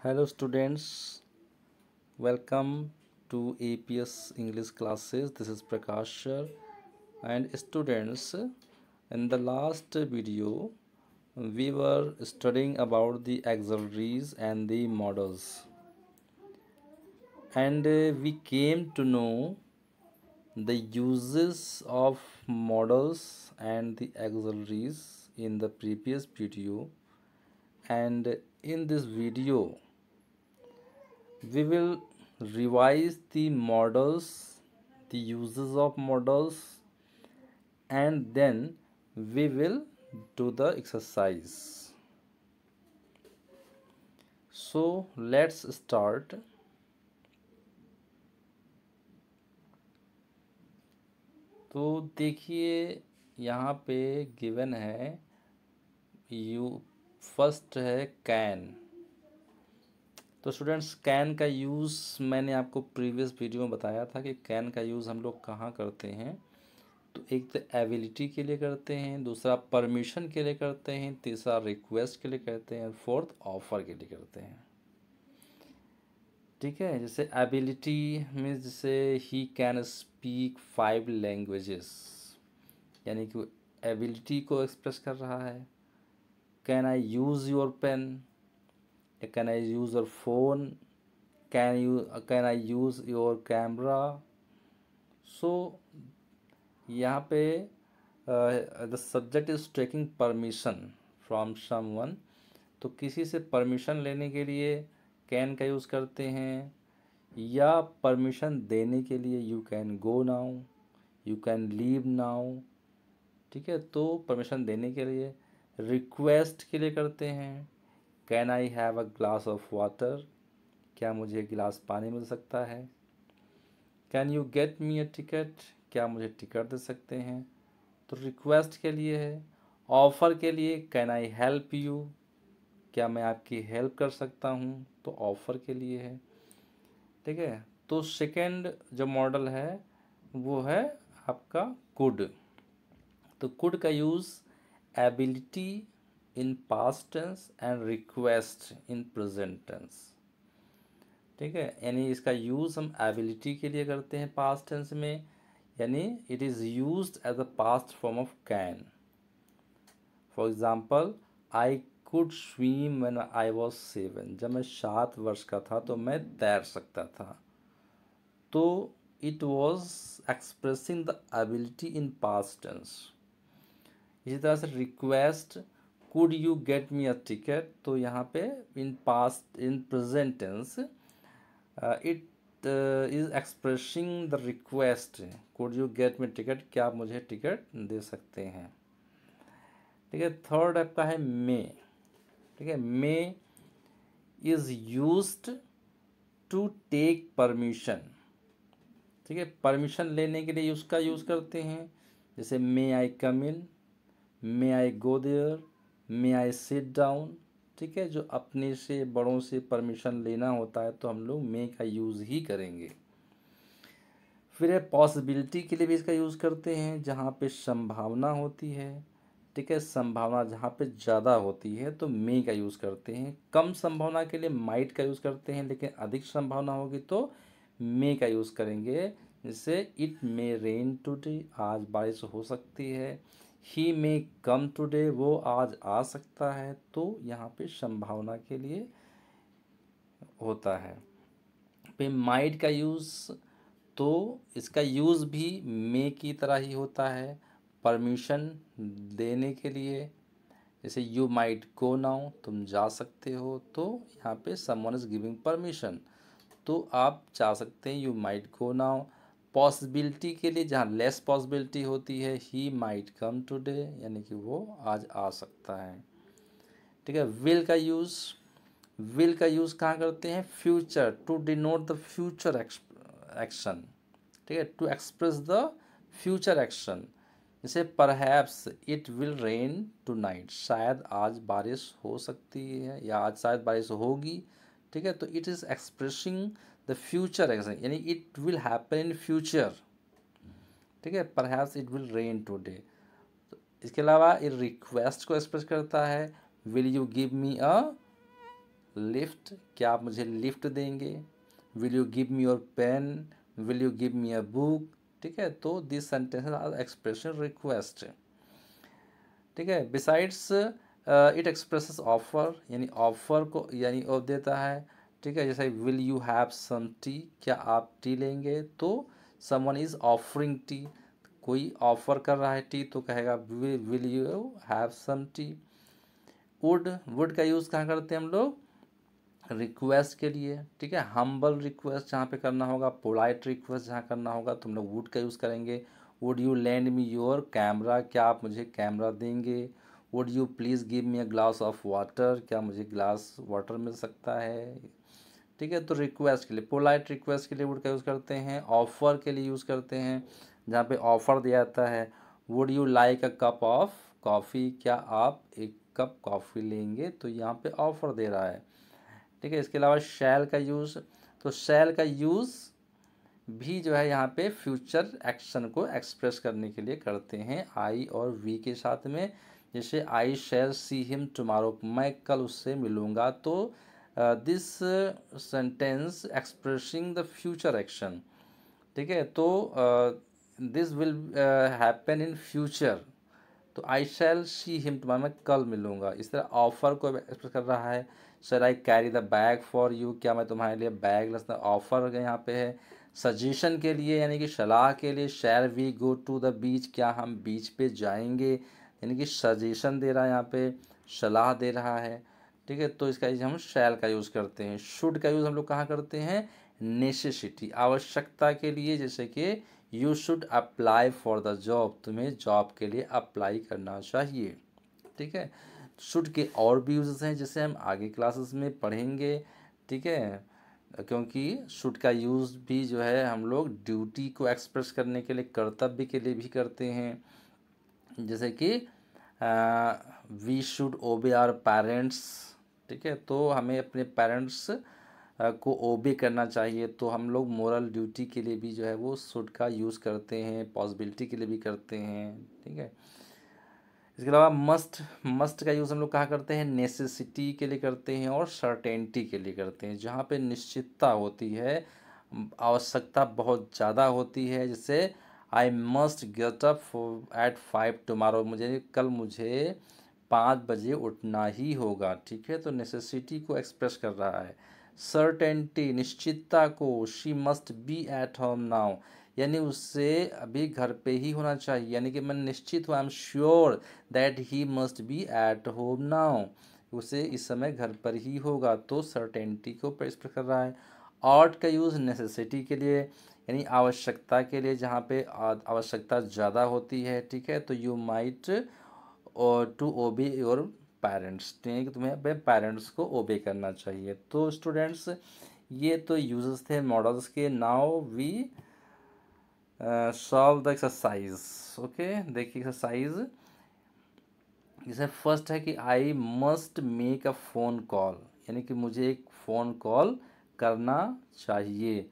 Hello students, welcome to APS English classes. This is Prakash sir. And students, in the last video we were studying about the auxiliaries and the models, and we came to know the uses of models and the auxiliaries in the previous video. And in this video we will revise the models, the uses of models, and then we will do the exercise. So let's start. तो देखिए यहाँ पे given है you first है can. तो students can का use मैंने आपको प्रीवियस वीडियो में बताया था कि कैन का यूज़ हम लोग कहाँ करते हैं। तो एक तो एबिलिटी के लिए करते हैं, दूसरा परमिशन के लिए करते हैं, तीसरा रिक्वेस्ट के लिए करते हैं, फोर्थ ऑफर के लिए करते हैं। ठीक है, जैसे एबिलिटी मीन्स जैसे ही कैन स्पीक 5 लैंग्वेजेस, यानी कि एबिलिटी को एक्सप्रेस कर रहा है। Can I use your pen, या can I use your phone, can I use your camera. So यहाँ पे the subject is taking permission from someone. तो किसी से परमिशन लेने के लिए कैन का यूज़ करते हैं, या परमिशन देने के लिए you can go now, you can leave now. ठीक है, तो परमिशन देने के लिए। रिक्वेस्ट के लिए करते हैं, can I have a glass of water, क्या मुझे गिलास पानी मिल सकता है। Can you get me a ticket, क्या मुझे टिकट दे सकते हैं, तो रिक्वेस्ट के लिए है। ऑफ़र के लिए कैन आई हेल्प यू, क्या मैं आपकी हेल्प कर सकता हूँ, तो ऑफ़र के लिए है। ठीक है, तो सेकंड जो मॉडल है वो है आपका कुड। तो कुड का use ability in past tense and request in present tense. ठीक है, यानी इसका यूज़ हम एबिलिटी के लिए करते हैं पास्ट टेंस में, यानी it is used as a past form of can. For example, I could swim when I was 7, जब मैं 7 वर्ष का था तो मैं तैर सकता था। तो it was expressing the ability in past tense. इसी तरह से request, could you get me a ticket, तो यहाँ पे in past in present tense it is expressing the request, could you get me ticket, क्या आप मुझे टिकट दे सकते हैं। ठीक है, थर्ड आपका है मे। ठीक है, may is used to take permission. ठीक है, परमिशन लेने के लिए उसका यूज़ करते हैं, जैसे may I come in, may I go there, may I sit down. ठीक है, जो अपने से बड़ों से परमिशन लेना होता है तो हम लोग मे का यूज़ ही करेंगे। फिर है पॉसिबिलिटी के लिए भी इसका यूज़ करते हैं, जहाँ पे संभावना होती है। ठीक है, संभावना जहाँ पे ज़्यादा होती है तो मे का यूज़ करते हैं। कम संभावना के लिए माइट का यूज़ करते हैं, लेकिन अधिक संभावना होगी तो मे का यूज़ करेंगे। जैसे इट मे रेन टुडे, आज बारिश हो सकती है। ही मे कम टुडे, वो आज आ सकता है। तो यहाँ पे संभावना के लिए होता है। पे माइट का यूज़, तो इसका यूज़ भी मे की तरह ही होता है, परमिशन देने के लिए। जैसे यू माइट गो नाउ, तुम जा सकते हो, तो यहाँ पे समवन इज गिविंग परमिशन, तो आप जा सकते हैं, you might go now. Possibility के लिए जहाँ लेस पॉसिबिलिटी होती है, ही माइट कम टुडे, यानी कि वो आज आ सकता है। ठीक है, विल का यूज़, विल का यूज़ कहाँ करते हैं, future, to denote the future action. ठीक है, to express the future action. जैसे perhaps it will rain tonight, शायद आज बारिश हो सकती है, या आज शायद बारिश होगी। ठीक है, तो it is expressing the future action, यानी it will happen in future. ठीक है, perhaps it will rain today. इसके अलावा ये रिक्वेस्ट को एक्सप्रेस करता है, will you give me a lift, क्या आप मुझे लिफ्ट देंगे? Will you give me your pen? Will you give me a book? ठीक है, तो this sentence are expression request. ठीक है, बिसाइड्स इट एक्सप्रेसेस ऑफर, यानी ऑफर को यानी और देता है। ठीक है, जैसे will you have some tea, क्या आप टी लेंगे? तो समवन इज ऑफरिंग टी, कोई ऑफर कर रहा है टी, तो कहेगा will you have some tea. Would का यूज़ कहाँ करते हैं हम लोग? रिक्वेस्ट के लिए। ठीक है, हम्बल रिक्वेस्ट जहाँ पे करना होगा, पोलाइट रिक्वेस्ट जहाँ करना होगा, तो हम लोग वुड का यूज़ करेंगे। Would you land me your camera, क्या आप मुझे कैमरा देंगे? Would you please give me a glass of water, क्या मुझे ग्लास वाटर मिल सकता है? ठीक है, तो रिक्वेस्ट के लिए, पोलाइट रिक्वेस्ट के लिए वुड का यूज़ करते हैं। ऑफ़र के लिए यूज़ करते हैं, जहाँ पे ऑफ़र दिया जाता है। Would you like a cup of coffee, क्या आप एक कप कॉफ़ी लेंगे? तो यहाँ पे ऑफ़र दे रहा है। ठीक है, इसके अलावा शैल का यूज़, तो शैल का यूज़ भी जो है यहाँ पे फ्यूचर एक्शन को एक्सप्रेस करने के लिए करते हैं आई और वी के साथ में। जैसे आई शैल सी हिम टुमारो, मैं कल उससे मिलूँगा, तो this sentence expressing the future action. ठीक है, तो this will happen in future, तो आई शैल सी हिम टुमारो, मैं कल मिलूँगा। इस तरह ऑफर को एक्सप्रेस कर रहा है। Sir I carry the bag for you, क्या मैं तुम्हारे लिए बैग ला, ऑफर यहाँ पे है। सजेशन के लिए यानी कि सलाह के लिए, shall we go to the beach, क्या हम बीच पे जाएंगे, यानी कि सजेशन दे रहा है यहाँ पे, सलाह दे रहा है। ठीक है, तो इसका हम शैल का यूज़ करते हैं। शुड का यूज़ हम लोग कहाँ करते हैं? नेसेसिटी, आवश्यकता के लिए, जैसे कि you should apply for the job, तुम्हें जॉब के लिए अप्लाई करना चाहिए। ठीक है, शुड के और भी यूजेस हैं जिसे हम आगे क्लासेस में पढ़ेंगे। ठीक है, क्योंकि शुड का यूज़ भी जो है हम लोग ड्यूटी को एक्सप्रेस करने के लिए, कर्तव्य के लिए भी करते हैं। जैसे कि we should obey our parents. ठीक है, तो हमें अपने पेरेंट्स को ओबे करना चाहिए, तो हम लोग मोरल ड्यूटी के लिए भी जो है वो शुड का यूज़ करते हैं, पॉसिबिलिटी के लिए भी करते हैं। ठीक है, इसके अलावा मस्ट का यूज़ हम लोग कहाँ करते हैं? नेसेसिटी के लिए करते हैं और सर्टेनिटी के लिए करते हैं, जहाँ पे निश्चितता होती है, आवश्यकता बहुत ज़्यादा होती है। जैसे I must get up at 5 tomorrow, मुझे 5 बजे उठना ही होगा। ठीक है, तो नेसेसिटी को एक्सप्रेस कर रहा है। सर्टेनिटी, निश्चितता को, she must be at home now, यानी उससे अभी घर पे ही होना चाहिए, यानी कि मैं निश्चित हूँ, I am sure that he must be at home now, उसे इस समय घर पर ही होगा, तो सर्टेनिटी को एक्सप्रेस कर रहा है। ऑट का यूज़ नेसेसिटी के लिए, यानी आवश्यकता के लिए, जहाँ पे आवश्यकता ज़्यादा होती है। ठीक है, तो यू माइट और टू ओबे योर पेरेंट्स, यानी कि तुम्हें अपने पेरेंट्स को ओबे करना चाहिए। तो स्टूडेंट्स, ये तो यूजेस थे मॉडल्स के। Now we solve the exercise. Okay, देखिए एक्सरसाइज, जैसे फर्स्ट है कि I must make a phone call, यानी कि मुझे एक फ़ोन कॉल करना चाहिए।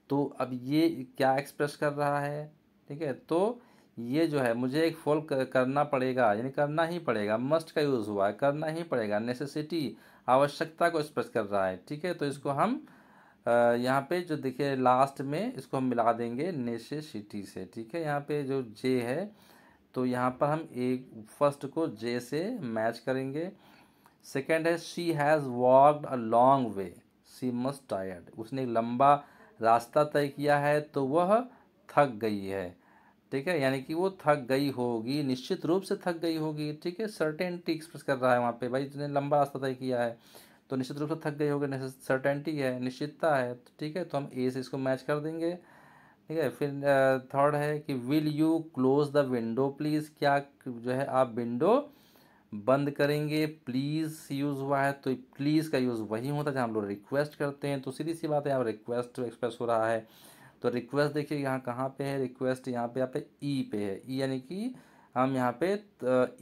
तो अब ये क्या एक्सप्रेस कर रहा है? ठीक है, तो ये जो है मुझे एक फ़ोन करना पड़ेगा, यानी करना ही पड़ेगा, मस्ट का यूज़ हुआ है, करना ही पड़ेगा। नेसेसिटी, आवश्यकता को एक्सप्रेस कर रहा है। ठीक है, तो इसको हम यहाँ पे जो देखिए लास्ट में इसको हम मिला देंगे नेसेसिटी से। ठीक है, यहाँ पे जो जे है, तो यहाँ पर हम एक फर्स्ट को जे से मैच करेंगे। सेकंड है she has walked a long way, she must tired, उसने एक लंबा रास्ता तय किया है, तो वह थक गई है। ठीक है, यानी कि वो थक गई होगी, निश्चित रूप से थक गई होगी। ठीक है, सर्टेनिटी एक्सप्रेस कर रहा है वहाँ पे, भाई उसने लंबा रास्ता तय किया है तो निश्चित रूप से थक गई होगी, सर्टेनिटी है, निश्चितता है। तो ठीक है, तो हम ए से इसको मैच कर देंगे। ठीक है, फिर थर्ड है कि will you close the window please, क्या जो है आप विंडो बंद करेंगे? प्लीज़ यूज़ हुआ है, तो प्लीज़ का यूज़ वही होता है जहाँ हम लोग रिक्वेस्ट करते हैं, तो सीधी सी बात है, यहाँ रिक्वेस्ट एक्सप्रेस हो रहा है। तो रिक्वेस्ट देखिए यहाँ कहाँ पे है रिक्वेस्ट, यहाँ पे ई पे है, ई यानी कि हम यहाँ पे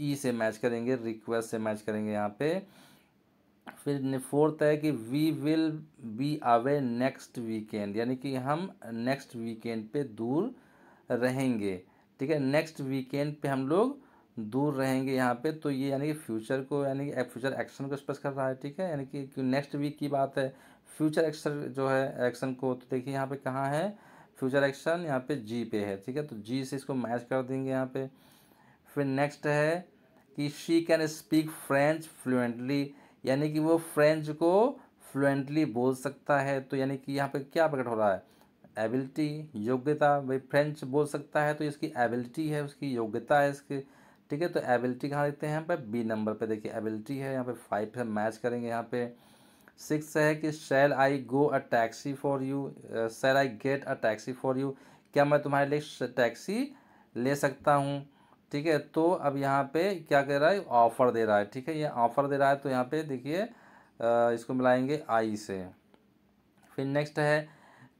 ई से मैच करेंगे, रिक्वेस्ट से मैच करेंगे यहाँ पे। फिर फोर्थ है कि we will be away next weekend, यानी कि हम नेक्स्ट वीकेंड पे दूर रहेंगे। ठीक है, नेक्स्ट वीकेंड पे हम लोग दूर रहेंगे यहाँ पे, तो ये यानी कि फ्यूचर को, यानी कि फ्यूचर एक्शन को एक्सप्रेस कर रहा है, ठीक है। यानी कि नेक्स्ट वीक की बात है, फ्यूचर एक्शन जो है एक्शन को, तो देखिए यहाँ पे कहाँ है फ्यूचर एक्शन, यहाँ पे जी पे है, ठीक है। तो जी से इसको मैच कर देंगे यहाँ पे। फिर नेक्स्ट है कि she can speak French fluently, यानी कि वो फ्रेंच को फ्लुएंटली बोल सकता है। तो यानी कि यहाँ पे क्या प्रकट हो रहा है, एबिलिटी, योग्यता। भाई फ्रेंच बोल सकता है तो इसकी एबिलिटी है, उसकी योग्यता है इसकी, ठीक है। तो एबिलिटी कहाँ देते हैं यहाँ पे, बी नंबर पे देखिए एबिलिटी है, यहाँ पे 5 से मैच करेंगे यहाँ पे। 6 है कि shall I go a taxi for you, shall I get a taxi for you, क्या मैं तुम्हारे लिए टैक्सी ले सकता हूँ, ठीक है। तो अब यहाँ पे क्या कह रहा है, ऑफ़र दे रहा है, ठीक है। ये ऑफ़र दे रहा है, तो यहाँ पे देखिए इसको मिलाएंगे आई से। फिर नेक्स्ट है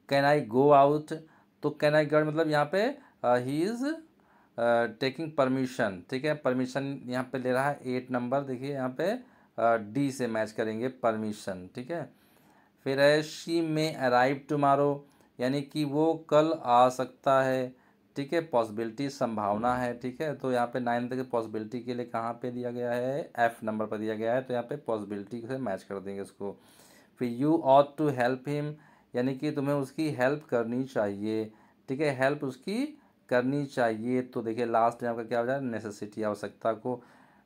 कैन आई गो आउट, तो कैन आई गो मतलब यहाँ पे ही इज़ टेकिंग परमिशन, ठीक है। परमिशन यहाँ पे ले रहा है 8 नंबर, देखिए यहाँ पे डी से मैच करेंगे परमिशन, ठीक है। फिर है शी मे अराइव टुमारो, यानी कि वो कल आ सकता है, ठीक है। पॉसिबिलिटी संभावना है, ठीक है। तो यहाँ पे 9 तक पॉसिबिलिटी के लिए कहाँ पे दिया गया है, एफ नंबर पर दिया गया है, तो यहाँ पे पॉसिबिलिटी से मैच कर देंगे इसको। फिर you ought to help him, यानी कि तुम्हें उसकी हेल्प करनी चाहिए, ठीक है। हेल्प उसकी करनी चाहिए, तो देखिए लास्ट में आपका क्या हो जाए, नेसेसिटी, आवश्यकता को,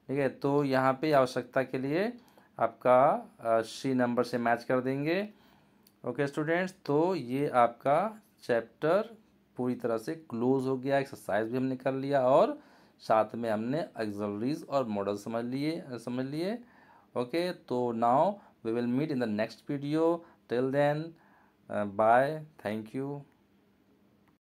ठीक है। तो यहाँ पे आवश्यकता के लिए आपका सी नंबर से मैच कर देंगे। ओके स्टूडेंट्स, तो ये आपका चैप्टर पूरी तरह से क्लोज हो गया। एक्सरसाइज भी हमने कर लिया और साथ में हमने एक्सलरीज और मॉडल समझ लिए। ओके, तो now we will meet in the next video. Till then, bye. Thank you.